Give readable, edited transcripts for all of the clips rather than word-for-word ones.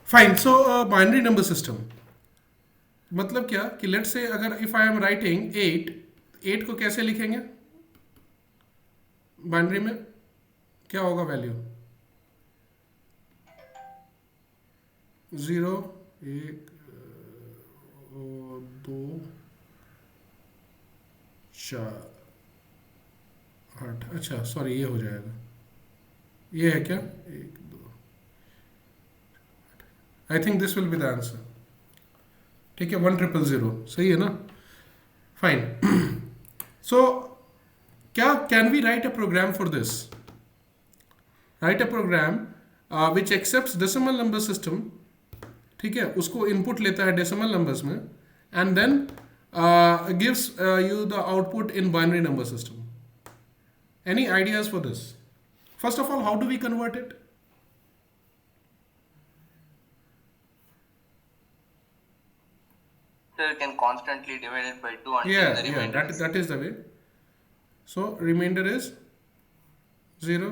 Fine. सो binary number system मतलब क्या कि लेट्स से अगर इफ आई एम राइटिंग 8, 8 को कैसे लिखेंगे बाइनरी में? क्या होगा वैल्यू? 0, 1, 2, 4, 8. अच्छा सॉरी, ये हो जाएगा. ये है क्या? 1, 2. I think this will be the answer. ठीक है, 1000. सही है ना? फाइन. सो क्या can we write a program for this? Write a program which accepts decimal number system. ठीक है, उसको इनपुट लेता है डेसिमल नंबर्स में and then gives you the output in binary number system. Any ideas for this? First of all, how do we convert it? So you can constantly divide it by 2 until Yeah, the yeah, remainder is that is the way. So remainder is 0.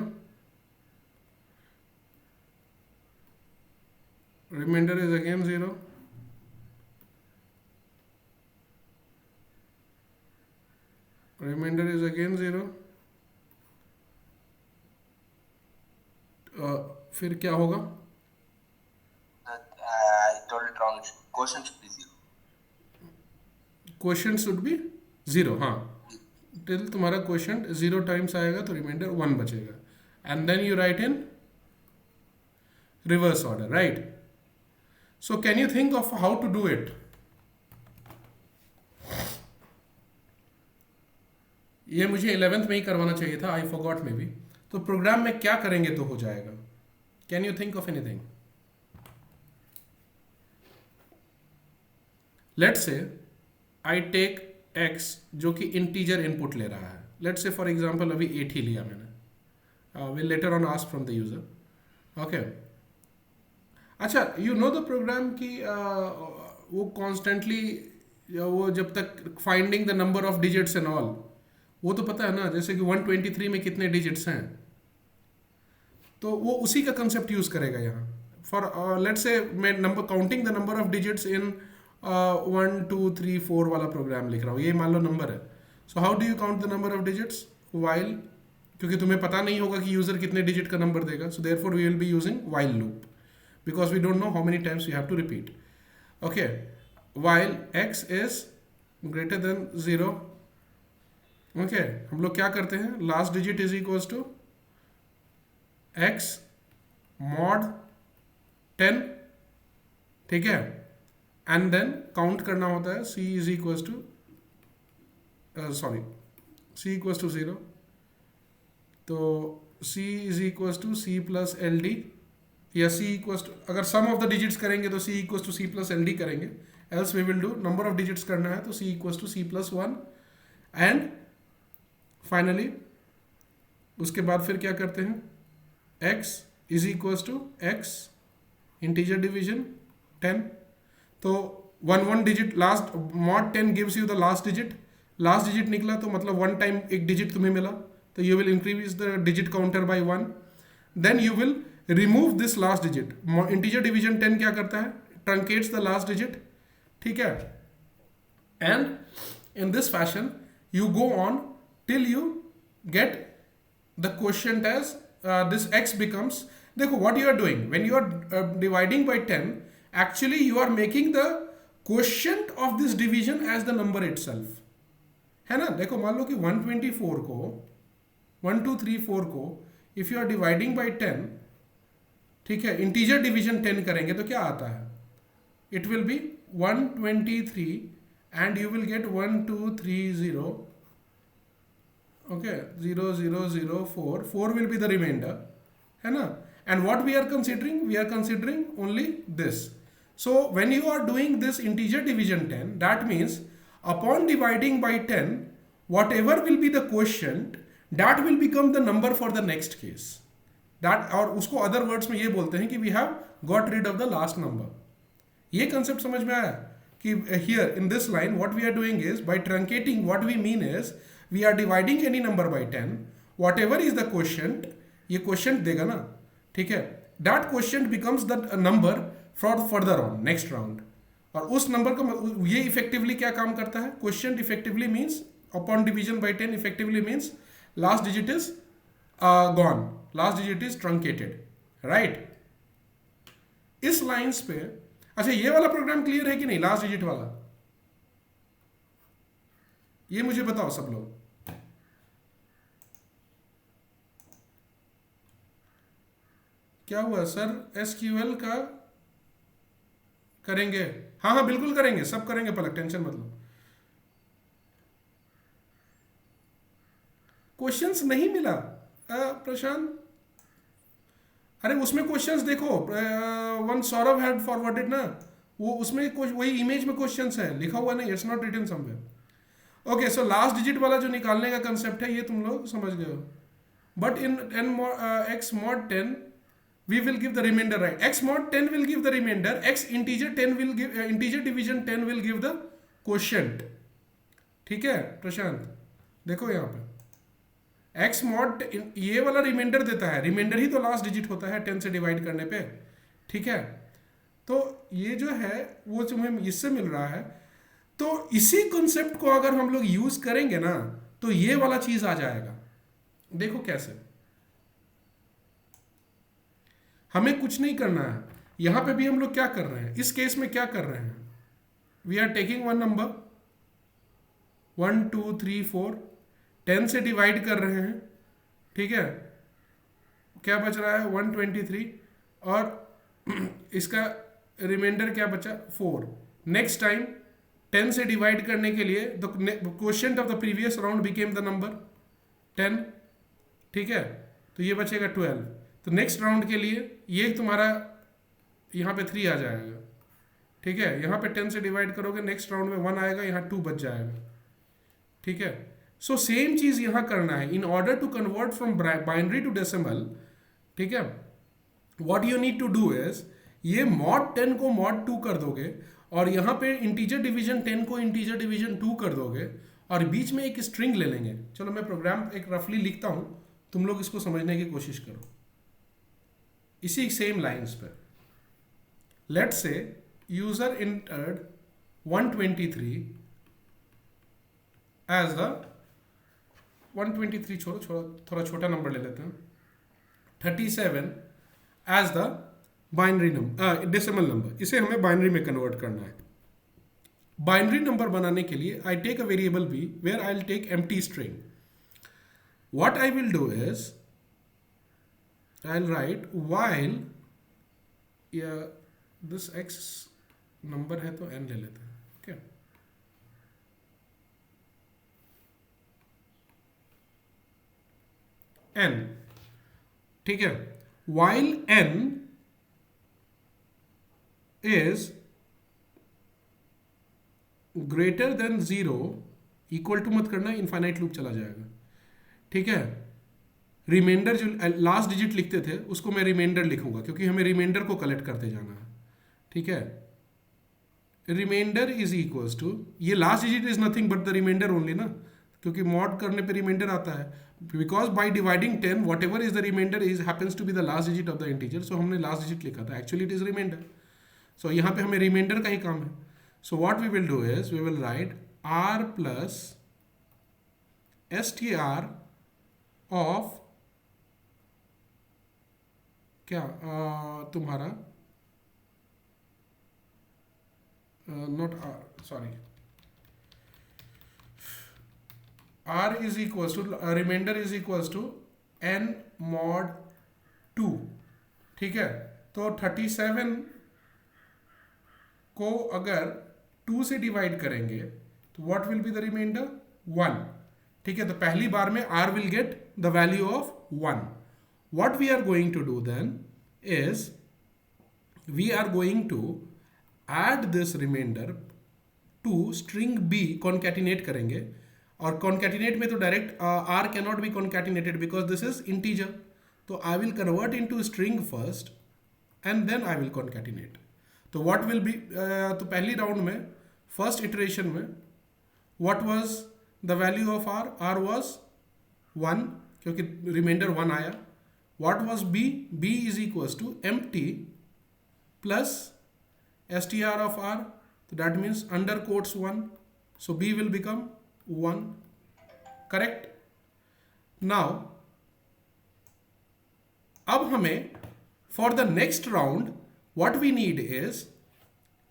Remainder is again 0. Remainder is again 0. फिर क्या होगा? I told it wrong. Quotient should be 0. Question should be 0. हाँ, till तुम्हारा question 0 times आएगा तो remainder 1 बचेगा and then you write in reverse order, right? So can you think of how to do it? ये मुझे 11th में ही करवाना चाहिए था, आई फॉरगॉट मे बी. तो प्रोग्राम में क्या करेंगे तो हो जाएगा? Can you think of anything? Let's say I take x जो कि इंटीजर इनपुट ले रहा है. लेट्स से फॉर एग्जांपल अभी 8 ही लिया मैंने. Will later on ask from the user. Okay. अच्छा, यू नो द प्रोग्राम की वो कॉन्स्टेंटली वो जब तक finding the number of digits and all, वो तो पता है ना, जैसे कि 123 में कितने डिजिट्स हैं, तो वो उसी का कंसेप्ट यूज करेगा यहाँ. फॉर लेट्स से मैं number counting the number of digits in 1, 2, 3, 4 वाला प्रोग्राम लिख रहा हूँ. ये मान लो नंबर है. So how do you count the number of digits? While, क्योंकि तुम्हें पता नहीं होगा कि यूजर कितने डिजिट का नंबर देगा, so therefore we will be using while loop because we don't know how many times we have to repeat. Okay, while x is greater than 0. Okay, हम लोग क्या करते हैं? Last digit is equals to x mod 10. ठीक है, and then count करना होता है c is equals to sorry c equals to 0. तो c is equals to c plus L D या c इक्वल्स टू, अगर सम ऑफ द डिजिट्स करेंगे तो c equals to c plus L D करेंगे. Else we will do number of digits करना है तो c equals to c plus 1. And finally उसके बाद फिर क्या करते हैं? x is equals to x integer division 10. तो 1 digit last mod 10 gives you the last digit. Last digit निकला तो मतलब 1 टाइम एक डिजिट तुम्हें मिला, तो you will increase the digit counter by 1. Then you will remove this last digit. Integer division 10 क्या करता है? Truncates the last digit. ठीक है, and in this fashion you go on till you get the question as this x becomes. देखो what you are doing when you are dividing by 10, actually you are making the quotient of this division as the number itself, है ना? देखो मान लो कि 124 को 1234 को if you are dividing by 10, ठीक है, इंटीजर डिवीजन 10 करेंगे तो क्या आता है? It will be 123 and you will get 1230. Okay, 0004. 4 will be the remainder, है ना? And what we are considering? We are considering only this. So when you are doing this integer division 10, that means upon dividing by 10, whatever will be the quotient, that will become the number for the next case. That, और उसको other words में ये बोलते हैं कि we have got rid of the last number. ये concept समझ में आया कि here in this line what we are doing is by truncating, what we mean is we are dividing any number by 10, whatever is the question, ये question देगा ना, ठीक है, that question becomes the number for further on next round. और उस number को ये effectively क्या काम करता है, question effectively means upon division by 10 effectively means last digit is gone, last digit is truncated, right. इस लाइंस पे अच्छा ये वाला प्रोग्राम क्लियर है कि नहीं, लास्ट डिजिट वाला, ये मुझे बताओ सब लोग। क्या हुआ सर, एसक्यूएल का करेंगे? हाँ हाँ बिल्कुल करेंगे, सब करेंगे पलक, टेंशन मत लो। क्वेश्चंस नहीं मिला प्रशांत? अरे उसमें क्वेश्चंस देखो, वन सौरभ हैड फॉरवर्डेड ना, वो उसमें वही इमेज में क्वेश्चंस है, लिखा हुआ नहीं, it's not written somewhere. Okay, so last digit वाला जो निकालने का कंसेप्ट है ये तुम लोग समझ गए हो। But in x mod 10 we will give the remainder, right? X mod 10 will give the remainder, x integer 10 will give integer division 10 will give the quotient। ठीक है प्रशांत, देखो यहाँ पे x mod ये वाला रिमाइंडर देता है, रिमाइंडर ही तो लास्ट डिजिट होता है 10 से डिवाइड करने पे, ठीक है। तो ये जो है वो तुम्हें इससे मिल रहा है, तो इसी कॉन्सेप्ट को अगर हम लोग यूज करेंगे ना तो ये वाला चीज आ जाएगा। देखो कैसे, हमें कुछ नहीं करना है, यहां पे भी हम लोग क्या कर रहे हैं, इस केस में क्या कर रहे हैं, we are taking one number 1 2 3 4 10 से डिवाइड कर रहे हैं, ठीक है। क्या बच रहा है 123 और इसका रिमाइंडर क्या बचा 4। नेक्स्ट टाइम 10 से डिवाइड करने के लिए the quotient of the previous round became the number 10, ठीक है, तो ये बचेगा 12। तो नेक्स्ट राउंड के लिए ये तुम्हारा यहाँ पे 3 आ जाएगा, ठीक है। यहाँ पे 10 से डिवाइड करोगे, नेक्स्ट राउंड में 1 आएगा, यहाँ 2 बच जाएगा, ठीक है। सो सेम चीज यहाँ करना है in order to convert from binary to decimal, ठीक है। What you need to do is ये mod 10 को mod 2 कर दोगे और यहाँ पे इंटीजर डिवीजन 10 को इंटीजर डिवीजन 2 कर दोगे और बीच में एक स्ट्रिंग ले लेंगे। चलो मैं प्रोग्राम एक रफली लिखता हूँ, तुम लोग इसको समझने की कोशिश करो इसी सेम लाइंस पर। Let's say user entered 123 as the 123 छोड़ो थोड़ा छोटा नंबर ले लेते हैं, 37 as the binary number, decimal number, इसे हमें बाइनरी में कन्वर्ट करना है। बाइनरी नंबर बनाने के लिए I take a variable b where I will take empty string. What I will do is I will write while दिस x नंबर है तो n ले लेते हैं, ओके। n, ठीक है, while n is greater than 0, equal to मत करना, इनफाइनाइट लूप चला जाएगा, ठीक है। रिमाइंडर जो लास्ट डिजिट लिखते थे उसको मैं रिमाइंडर लिखूंगा क्योंकि हमें रिमाइंडर को कलेक्ट करते जाना है, ठीक है। रिमाइंडर इज इक्वल्स टू, ये last digit is nothing but the remainder only ना, क्योंकि मॉड करने पे रिमाइंडर आता है, because by dividing 10 whatever is the remainder is happens to be the last digit of the integer, so हमने last digit लिखा था, actually it is remainder. So यहाँ पे हमें रिमाइंडर का ही काम है। So what we will do is we will write r plus str of क्या तुम्हारा not r, sorry, r is equals to remainder is equals to n mod 2, ठीक है। तो 37 को अगर 2 से डिवाइड करेंगे तो what will be the remainder 1, ठीक है। तो पहली बार में r will get the value of 1। What we are going to do then is we are going to add this remainder to string b, concatenate करेंगे, और concatenate में तो direct r cannot be concatenated because this is integer, तो I will convert into string first and then I will concatenate। तो what will be तो पहली round में first iteration में what was the value of r was 1 क्योंकि reminder 1 आया। What was b? b is equals to empty plus str of r, so that means under quotes 1, so b will become 1. correct. now अब हमें for the next round what we need is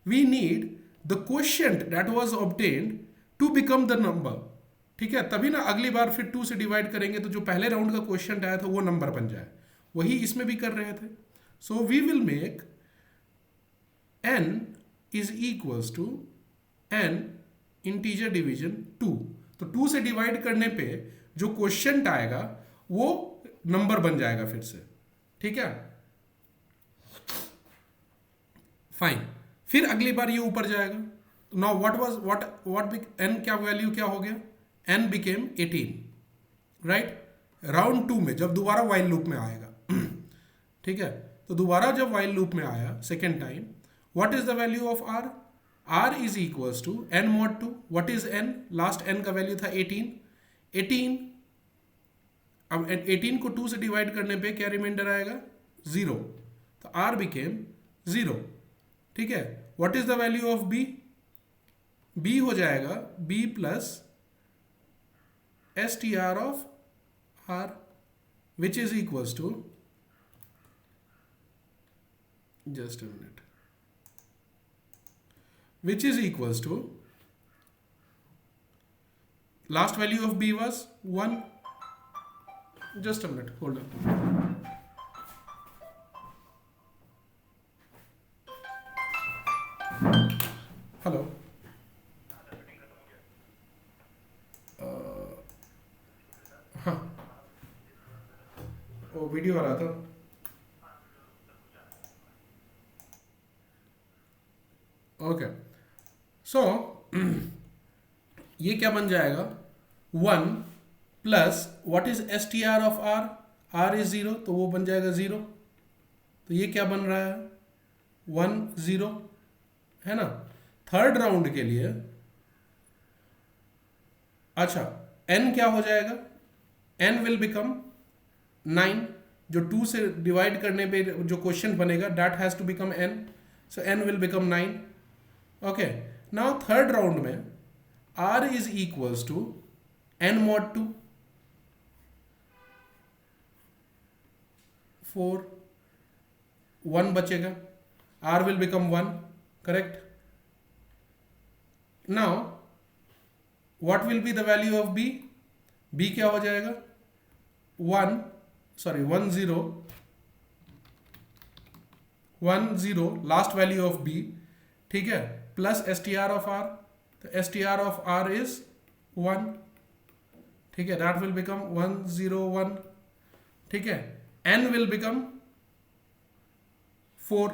we need the quotient that was obtained to become the number. ठीक है, तभी ना अगली बार फिर 2 से divide करेंगे तो जो पहले राउंड का क्वेश्चन आया था वो नंबर बन जाए. वही इसमें भी कर रहे थे. So we will make n is equals to n integer division 2. तो 2 से डिवाइड करने पे जो क्वेश्चन आएगा वो नंबर बन जाएगा फिर से. ठीक है, फाइन. फिर अगली बार ये ऊपर जाएगा. नाउ व्हाट n क्या वैल्यू क्या हो गया? n became 18. राइट, राउंड 2 में जब दोबारा वाइल लूप में आएगा. ठीक है, तो दोबारा जब वाइल लूप में आया second time, what is the value of r? r is equals to n mod 2. What is n? Last n का वैल्यू था 18. 18, अब 18 को 2 से डिवाइड करने पे क्या रिमाइंडर आएगा? 0. तो r बिकेम 0. ठीक है, what is the value of b? b हो जाएगा b plus str of r, which is equals to, just a minute, which is equals to, last value of b was 1. just a minute, hold on. Hello, हाँ, वो video आ रहा था. Okay, so ये क्या बन जाएगा? 1 plus what is S T R of R? R is 0, तो वो बन जाएगा 0. तो ये क्या बन रहा है? 1 0, है ना. थर्ड राउंड के लिए अच्छा n क्या हो जाएगा? n will become 9. जो 2 से डिवाइड करने पे जो क्वेश्चन बनेगा that has to become n, so n will become 9. Okay, now third round में r is equals to n mod 2. 4, 1 बचेगा, r will become 1. Correct. Now what will be the value of b? b क्या हो जाएगा? 1 0 1 0 last value of b. ठीक है, plus S T R of R. तो S T R of R is 1. ठीक है, that will become 1 0 1. ठीक है, n विल बिकम 4,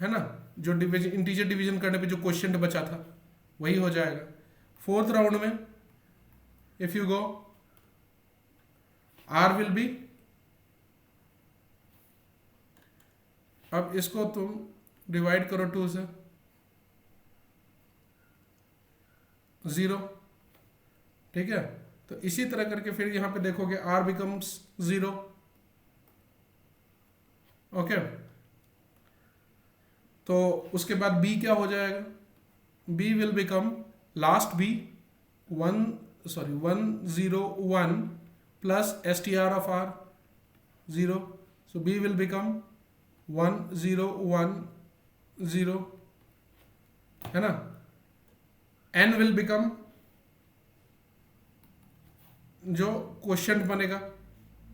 है ना. जो डिवीजन इंटीजर डिवीजन करने पे जो क्वेश्चन बचा था वही हो जाएगा. फोर्थ राउंड में if you go, r will be, अब इसको तुम डिवाइड करो 2 से, 0. ठीक है, तो इसी तरह करके फिर यहां पे देखोगे r बिकम्स 0. ओके, तो उसके बाद b क्या हो जाएगा? b will become last b 1 0 1 plus S T R of r 0. So b will become 1 0 1 0, है ना. n विल बिकम, जो क्वेश्चन बनेगा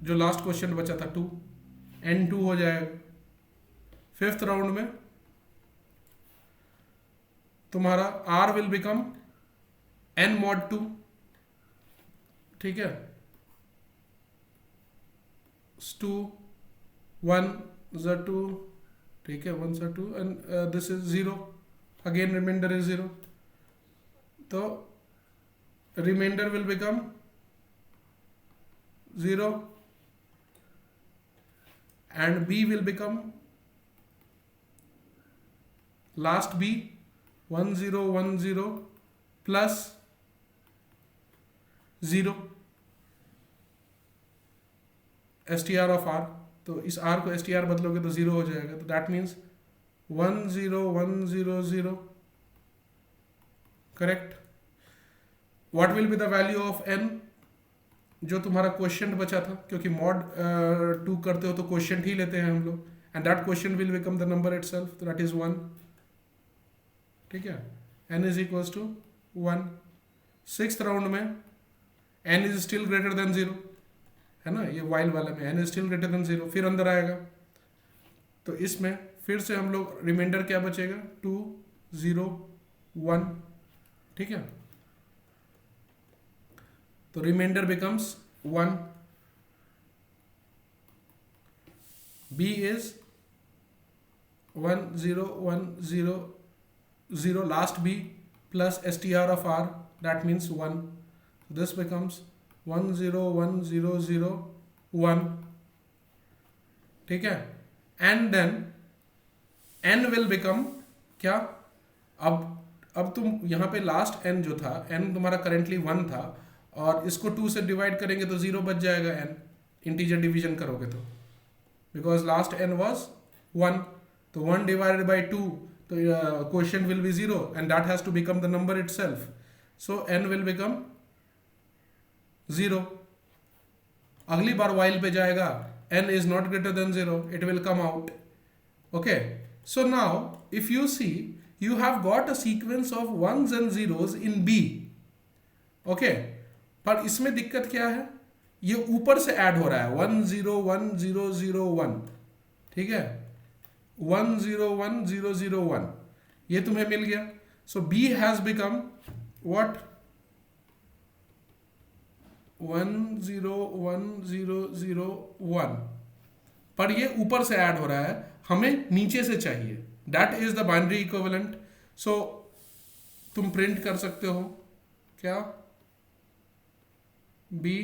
जो लास्ट क्वेश्चन बचा था 2, n2 हो जाएगा. फिफ्थ राउंड में तुम्हारा r will become n mod 2. ठीक है, 2 1 2. ठीक है, 1 2 and this is 0. Again remainder is 0. तो remainder will become 0 and b will become last b 1 0 1 0 plus 0 str of r. तो इस r को str बदलोगे तो 0 हो जाएगा. तो that means 10100, correct. What will be the value of n, जो तुम्हारा क्वेश्चन बचा था, क्योंकि मॉड 2 करते हो तो क्वेश्चन ही लेते हैं हम लोग, and that question will become the number itself, तो दैट इज 1. ठीक है, n is equals to 1. 6th round में n is still greater than 0, है ना, ये वाइल वाला में n is still greater than 0, फिर अंदर आएगा, तो इसमें फिर से हम लोग रिमाइंडर क्या बचेगा, 2 0 1. ठीक है, तो remainder becomes 1. b is 1 0 1 0 0, last b plus str of r, that means 1. This becomes 1 0 1 0 0 1. ठीक है, and then n will become क्या, अब तुम यहाँ पे लास्ट n जो था, n तुम्हारा करेंटली 1 था, और इसको 2 से डिवाइड करेंगे तो 0 बच जाएगा n, इंटीजर डिवीजन करोगे तो, बिकॉज लास्ट n वॉज 1, तो 1 डिवाइडेड बाई 2, तो question will be 0 and that has to become the number itself, so n will become 0. अगली बार while पे जाएगा, n is not greater than 0, it will come out. Okay, so now if you see, you have got a sequence of ones and zeros in b. Okay, पर इसमें दिक्कत क्या है, ये ऊपर से ऐड हो रहा है, 1 0 1 0 0 1. ठीक है, 1 0 1 0 0 1, ये तुम्हें मिल गया. सो b हैज बिकम व्हाट, 1 0 1 0 0 1, पर ये ऊपर से ऐड हो रहा है, हमें नीचे से चाहिए, that is the binary equivalent. So तुम प्रिंट कर सकते हो क्या, b,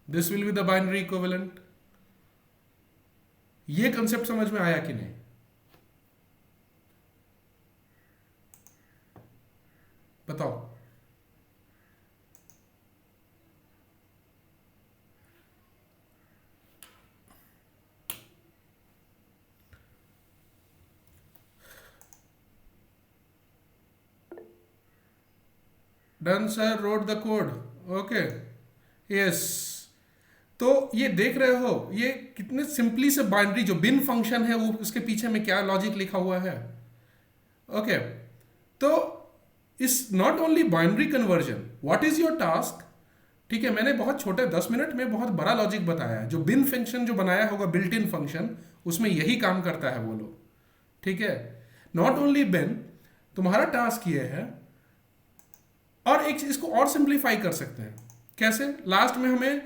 this will be the binary equivalent. ये कंसेप्ट समझ में आया कि नहीं, बताओ. Done sir, wrote the code. Okay, yes. तो ये देख रहे हो, ये कितने सिंपली से बाइनरी, जो बिन फंक्शन है वो उसके पीछे में क्या लॉजिक लिखा हुआ है. ओके, तो इस not only binary conversion, what is your task. ठीक है, मैंने बहुत छोटे 10 मिनट में बहुत बड़ा लॉजिक बताया है. जो बिन फंक्शन जो बनाया होगा, बिल्ट इन फंक्शन, उसमें यही काम करता है वो लोग. ठीक है, नॉट ओनली बिन, तुम्हारा टास्क ये है. और एक इसको और सिंप्लीफाई कर सकते हैं, कैसे, लास्ट में हमें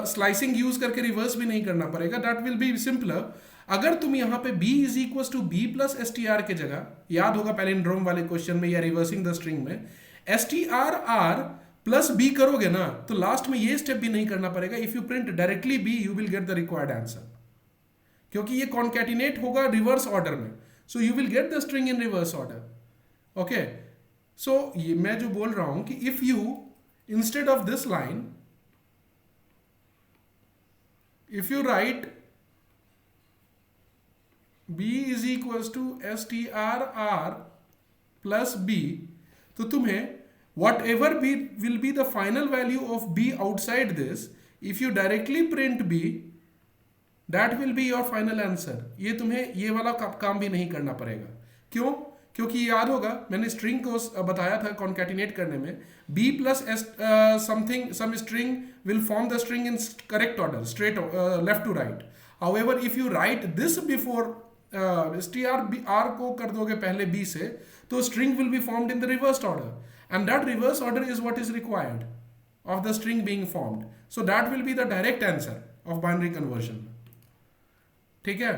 स्लाइसिंग यूज करके रिवर्स भी नहीं करना पड़ेगा, दैट विल बी सिंपलर. अगर तुम यहाँ पे b is equal to b plus S T R के जगह, याद होगा पैलिंड्रोम वाले क्वेश्चन में या रिवर्सिंग द स्ट्रिंग में, S T R R plus b करोगे ना, तो लास्ट में ये स्टेप भी नहीं करना पड़ेगा. If you print directly b, you will get the required answer, क्योंकि ये कॉन्कैटिनेट होगा रिवर्स ऑर्डर में, so you will get the string in reverse order. Okay, so ये मैं जो बोल रहा हूं कि if you instead of this line, if you write b is equals to strr plus b, तो तुम्हें whatever b will be the final value of b outside this, if you directly print b, that will be your final answer. ये तुम्हें ये वाला काम भी नहीं करना पड़ेगा. क्यों, क्योंकि याद होगा मैंने स्ट्रिंग को बताया था कॉन्कैटिनेट करने में, b प्लस something some string will form the string in correct order, straight left to right. However, if you write this before str को कर दोगे पहले b से, तो string will be formed in the reversed order, and that reverse order is what is required of the string being formed. So that will be the direct answer of binary conversion. ठीक है,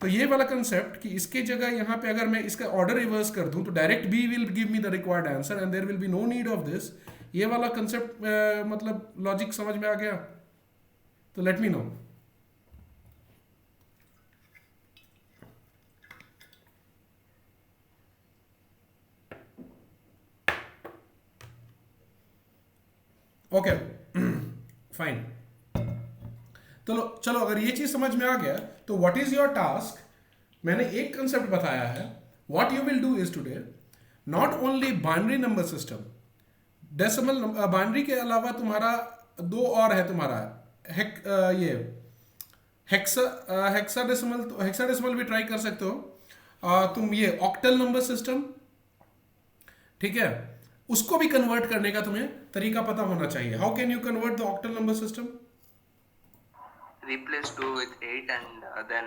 तो ये वाला concept कि इसके जगह यहाँ पे अगर मैं इसका ऑर्डर रिवर्स कर दूं, तो direct b will give me the required answer and there will be no need of this. ये वाला कंसेप्ट मतलब लॉजिक समझ में आ गया, तो let me know. Okay, fine. चलो चलो, अगर ये चीज समझ में आ गया तो व्हाट इज योर टास्क, मैंने एक कंसेप्ट बताया है. What you will do is today not only binary number system, decimal binary के अलावा तुम्हारा दो और है तुम्हारा ये हेक्साडेसिमल. तो हेक्साडेसिमल भी ट्राई कर सकते हो. तुम ये ऑक्टल नंबर सिस्टम, ठीक है, उसको भी कन्वर्ट करने का तुम्हें तरीका पता होना चाहिए. How can you convert the octal number system? Replace 2 with 8 and then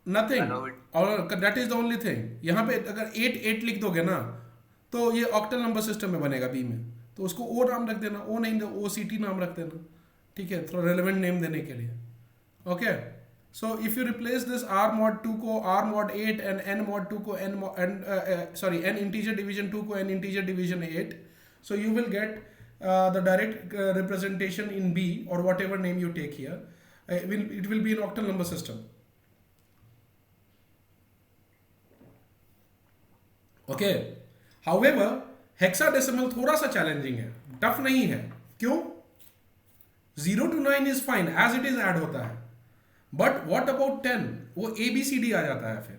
nothing, allow it. और that is the only thing. यहाँ पे अगर 8 8 लिख दोगे ना तो ये ऑक्टल नंबर सिस्टम में बनेगा बी में, तो उसको ओ नाम रख देना, ओ नहीं ओ सी टी नाम रख देना, ठीक है, थोड़ा रेलिवेंट नेम देने के लिए. Okay, so if you replace this R mod 2 को R mod 8 and N mod 2 को N sorry N integer division 2 को N integer division 8, so you will get the direct representation in B or whatever name you take here. It will be an octal number system. Okay. However, hexadecimal थोड़ा सा challenging है, tough नहीं है. क्यों? 0 to 9 is fine as it is add होता है, but what about 10? वो ABCD आ जाता है फिर.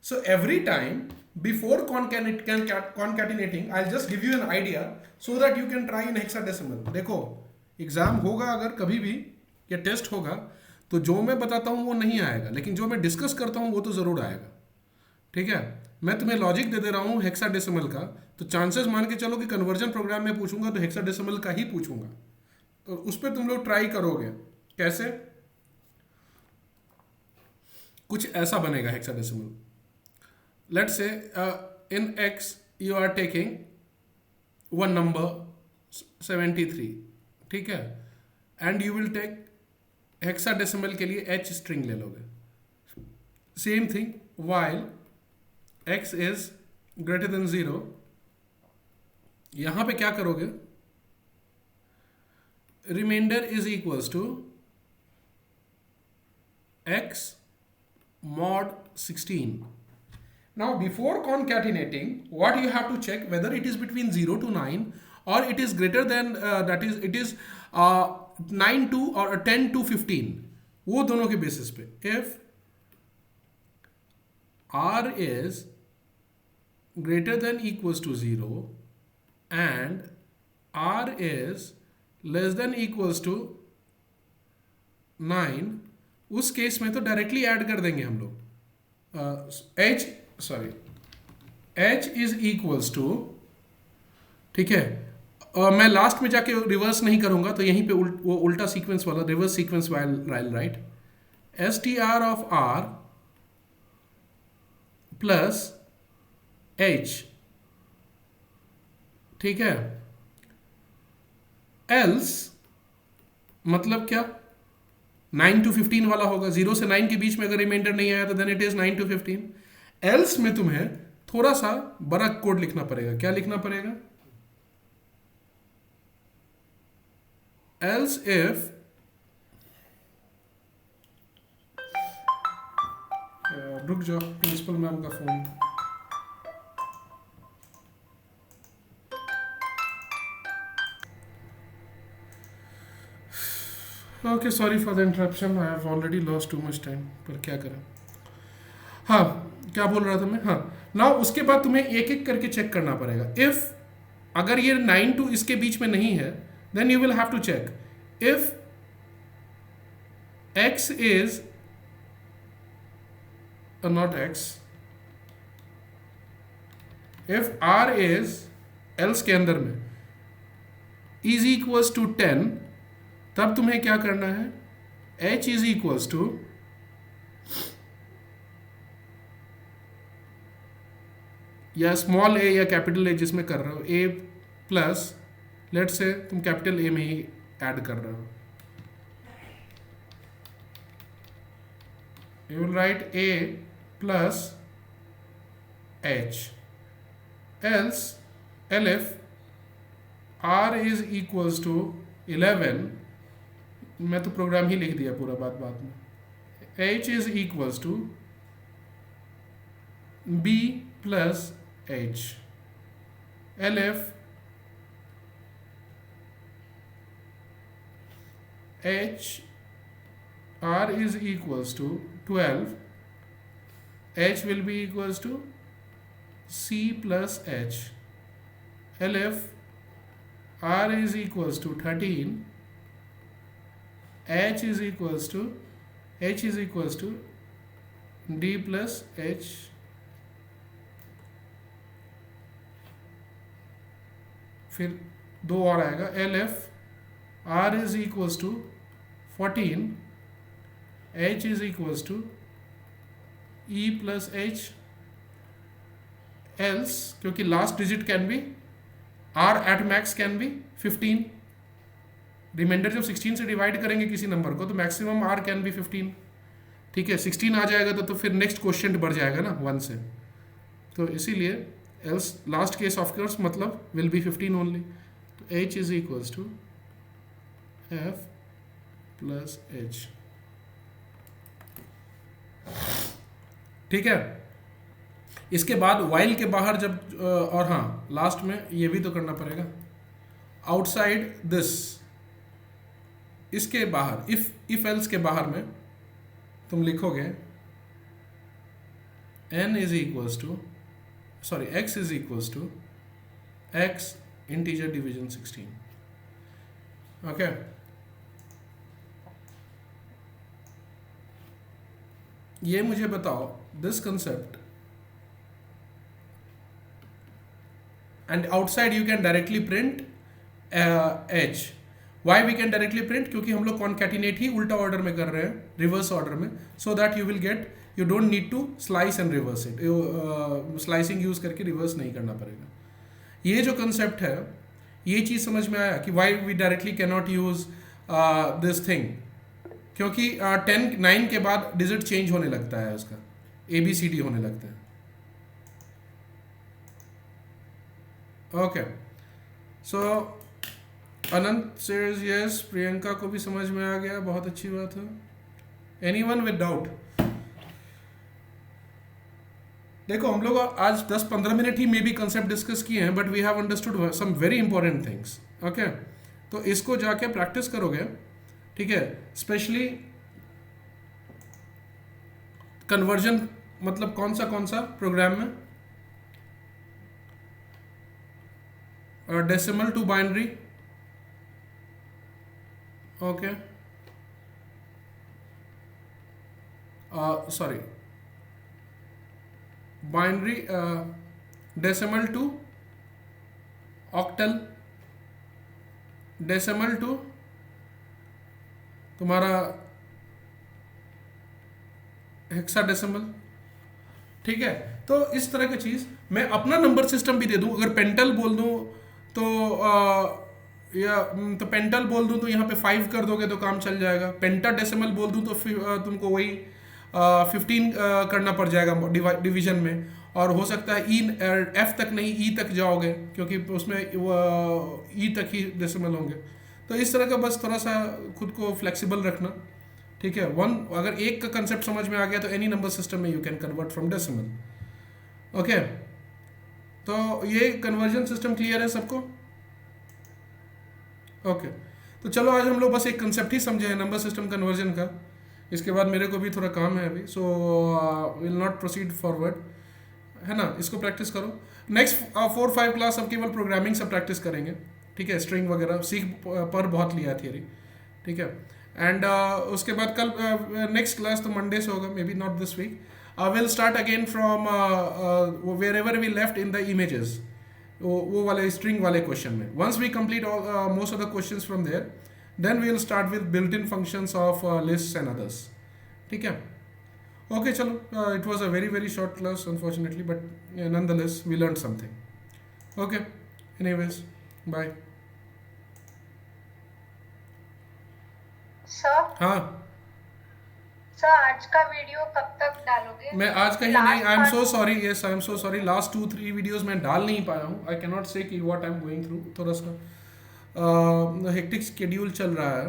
So every time before concatenating, I'll just give you an idea so that you can try in hexadecimal. देखो, एग्जाम होगा अगर कभी भी या टेस्ट होगा तो जो मैं बताता हूँ वो नहीं आएगा, लेकिन जो मैं डिस्कस करता हूँ वो तो ज़रूर आएगा. ठीक है, मैं तुम्हें लॉजिक दे दे रहा हूँ हेक्साडेसिमल का, तो चांसेस मान के चलो कि कन्वर्जन प्रोग्राम में पूछूंगा तो हेक्साडेसिमल का ही पूछूंगा. तो उस पर तुम लोग ट्राई करोगे. कैसे? कुछ ऐसा बनेगा hexadecimal. Let's say in X you are taking one number 73, ठीक है, and you will take hexadecimal के लिए H string ले लोगे. Same thing while X is greater than 0, यहाँ पे क्या करोगे? Remainder is equals to X mod 16. Now before concatenating, what you have to check whether it is between 0 to 9 or it is greater than that is it is 9 to or 10 to 15. वो दोनों के basis पे if R is greater than equals to 0 and R is less than equals to 9, उस case में तो directly add कर देंगे हम लोग. H is equals to, ठीक है, मैं लास्ट में जाके रिवर्स नहीं करूंगा तो यहीं पे वो उल्टा सीक्वेंस वाला reverse sequence while right. STR of R plus H, ठीक है, एल्स मतलब क्या? 9 to 15 वाला होगा. 0 से 9 के बीच में अगर रिमाइंडर नहीं आया तो then it is 9 to 15. Else में तुम्हें थोड़ा सा बड़ा कोड लिखना पड़ेगा. क्या लिखना पड़ेगा? एल्स इफ रुक जाओ, प्रिंसिपल मैम का phone. Okay, sorry for the interruption, I have already lost too much time, पर क्या करें. हाँ, क्या बोल रहा था मैं? हाँ, ना उसके बाद तुम्हें एक एक करके चेक करना पड़ेगा. इफ अगर ये 9 to इसके बीच में नहीं है then you will have to check if x is not x, if r is else के अंदर में इज इक्वल्स टू 10, तब तुम्हें क्या करना है? h इज इक्वल्स टू या स्मॉल ए या कैपिटल ए जिसमें कर रहे हो, ए प्लस लेट से तुम कैपिटल ए में ही ऐड कर रहे हो. You will write A plus H else elif R is equals to 11. मैं तो प्रोग्राम ही लिख दिया पूरा बाद में. h is equals to b plus h elif h R is equals to 12, H will be equals to C plus H. LF R is equals to 13, H is equals to D plus H. फिर दो और आएगा, LF R is equals to 14, H is equals to E plus H. Else, क्योंकि last digit can be R at max can be 15, remainder जब 16 से divide करेंगे किसी number को तो मैक्सिमम R कैन बी 15. ठीक है, 16 आ जाएगा तो फिर नेक्स्ट क्वेश्चन बढ़ जाएगा ना 1 से, तो इसीलिए else last case of course मतलब विल बी 15 ओनली. तो H is equals to F plus H. ठीक है, इसके बाद वाइल के बाहर जब और हाँ लास्ट में ये भी तो करना पड़ेगा, आउटसाइड दिस, इसके बाहर इफ एल्स के बाहर में तुम लिखोगे n is equals to sorry x is equals to x integer division 16. Okay, ये मुझे बताओ this concept and outside you can directly print h. why we can directly print? क्योंकि हम लोग concatenate ही उल्टा ऑर्डर में कर रहे हैं, रिवर्स ऑर्डर में, so that you will get, you don't need to slice and reverse it. Slicing use करके रिवर्स नहीं करना पड़ेगा. ये जो कंसेप्ट है ये चीज़ समझ में आया कि why we directly cannot use this thing, क्योंकि 9 के बाद डिजिट चेंज होने लगता है, उसका ABCD होने लगता है. ओके, सो अनंत सेज यस, प्रियंका को भी समझ में आ गया, बहुत अच्छी बात है. Anyone with doubt? देखो हम लोग आज 10-15 मिनट ही मे बी कंसेप्ट डिस्कस किए हैं, but we have understood some very important things. Okay, तो इसको जाके प्रैक्टिस करोगे, ठीक है, स्पेशली कन्वर्जन, मतलब कौन सा प्रोग्राम में, decimal to binary. Okay, sorry, binary decimal to octal, decimal to तुम्हारा हेक्साडेसिमल. ठीक है, तो इस तरह की चीज़ मैं अपना नंबर सिस्टम भी दे दूं, अगर पेंटल बोल दूं तो या तो पेंटल बोल दूं तो यहाँ पे 5 कर दोगे तो काम चल जाएगा. पेंटाडेसिमल बोल दूं तो तुमको वही 15 करना पड़ जाएगा डिवीजन में, और हो सकता है F तक नहीं E तक जाओगे, क्योंकि उसमें E तक ही डेसिमल होंगे. तो इस तरह का बस थोड़ा सा खुद को फ्लेक्सिबल रखना. ठीक है, अगर एक का कंसेप्ट समझ में आ गया तो एनी नंबर सिस्टम में you can convert from decimal. Okay, तो ये कन्वर्जन सिस्टम क्लियर है सबको? ओके, तो चलो आज हम लोग बस एक कंसेप्ट ही समझे हैं नंबर सिस्टम कन्वर्जन का. इसके बाद मेरे को भी थोड़ा काम है अभी, so will not proceed forward, है ना. इसको प्रैक्टिस करो. नेक्स्ट 4-5 क्लास अब केवल प्रोग्रामिंग से प्रैक्टिस करेंगे. ठीक है, स्ट्रिंग वगैरह सीख पर बहुत लिया थियरी. ठीक है, एंड उसके बाद कल नेक्स्ट क्लास तो मंडे से होगा, maybe not this week. Will start again from wherever we left in the images, वो वाले स्ट्रिंग वाले क्वेश्चन में. Once we complete most of the questions from there, then we will start with built in functions of lists and others. ठीक है, okay, चलो, it was a very short class unfortunately, but nonetheless we learn something. Okay, anyways, bye. Sir, हाँ sir आज का video कब तक डालोगे? मैं आज का ही नहीं, I am so sorry, yes I am so sorry, last 2-3 videos मैं डाल नहीं पाया हूँ. आई कैन नॉट से कि what I am going through, थोड़ा सा हेक्टिक शेड्यूल चल रहा है.